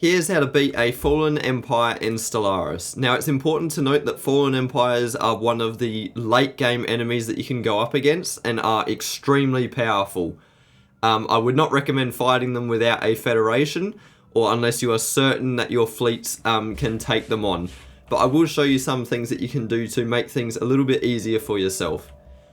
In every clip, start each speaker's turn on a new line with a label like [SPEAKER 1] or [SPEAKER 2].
[SPEAKER 1] Here's how to beat a fallen empire in Stellaris. Now it's important to note that fallen empires are one of the late game enemies that you can go up against and are extremely powerful. I would not recommend fighting them without a federation or unless you are certain that your fleets can take them on. But I will show you some things that you can do to make things a little bit easier for yourself.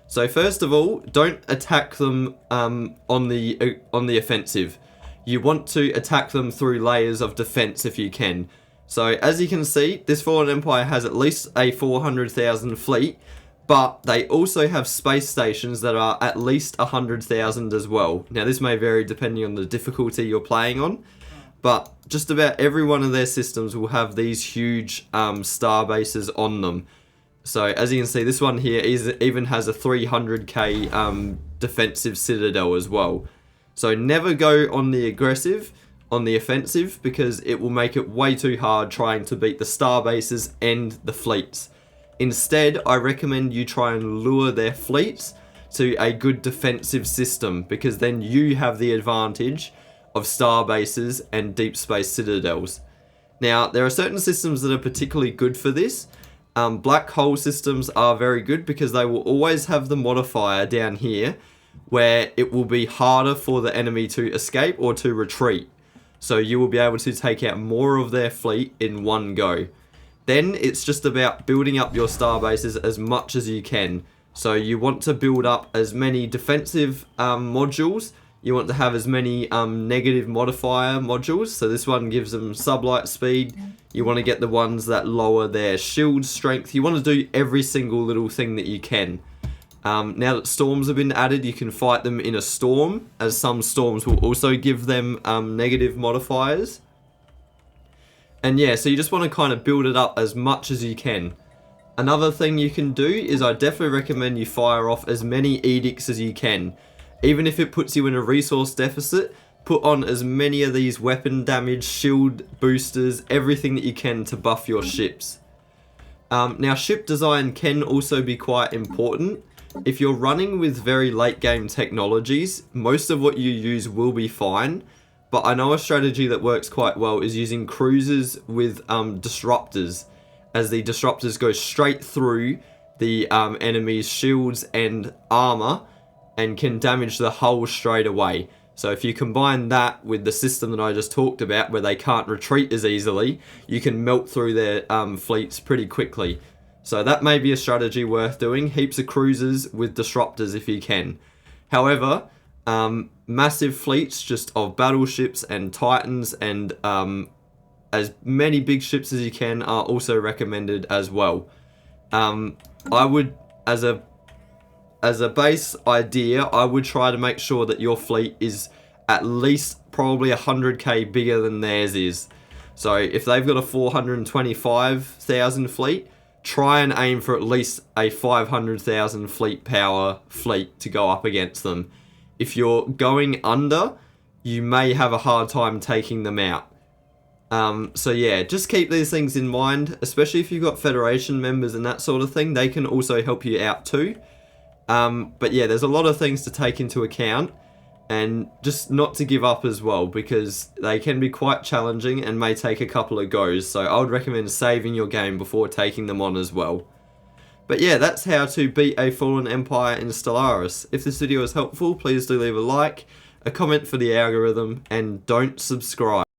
[SPEAKER 1] So first of all, don't attack them on the offensive. You want to attack them through layers of defense if you can. So as you can see, this fallen empire has at least a 400,000 fleet, but they also have space stations that are at least 100,000 as well. Now this may vary depending on the difficulty you're playing on, but just about every one of their systems will have these huge star bases on them. So as you can see, this one here even has a 300k defensive citadel as well. So never go on the aggressive, on the offensive, because it will make it way too hard trying to beat the star bases and the fleets. Instead, I recommend you try and lure their fleets to a good defensive system, because then you have the advantage of star bases and deep space citadels. Now, there are certain systems that are particularly good for this. Black hole systems are very good because they will always have the modifier down here where it will be harder for the enemy to escape or to retreat. So you will be able to take out more of their fleet in one go. Then it's just about building up your star bases as much as you can. So you want to build up as many defensive modules. You want to have as many negative modifier modules. So this one gives them sublight speed. You want to get the ones that lower their shield strength. You want to do every single little thing that you can. Now that storms have been added, you can fight them in a storm, as some storms will also give them negative modifiers. And yeah, so you just want to kind of build it up as much as you can. Another thing you can do is I definitely recommend you fire off as many edicts as you can. Even if it puts you in a resource deficit, put on as many of these weapon damage, shield boosters, everything that you can to buff your ships. Now ship design can also be quite important. If you're running with very late game technologies, most of what you use will be fine, but I know a strategy that works quite well is using cruisers with disruptors, as the disruptors go straight through the enemy's shields and armor and can damage the hull straight away. So if you combine that with the system that I just talked about where they can't retreat as easily, you can melt through their fleets pretty quickly. So that may be a strategy worth doing. Heaps of cruisers with disruptors if you can. However, massive fleets just of battleships and titans and as many big ships as you can are also recommended as well. I would, as a base idea, I would try to make sure that your fleet is at least probably 100k bigger than theirs is. So if they've got a 425,000 fleet, try and aim for at least a 500,000 fleet power fleet to go up against them. If you're going under, you may have a hard time taking them out. So yeah, just keep these things in mind, especially if you've got Federation members and that sort of thing. They can also help you out too. But yeah, there's a lot of things to take into account, and just not to give up as well, because they can be quite challenging and may take a couple of goes. So I would recommend saving your game before taking them on as well. But yeah, that's how to beat a fallen empire in Stellaris. If this video is helpful, please do leave a like, a comment for the algorithm, and don't subscribe.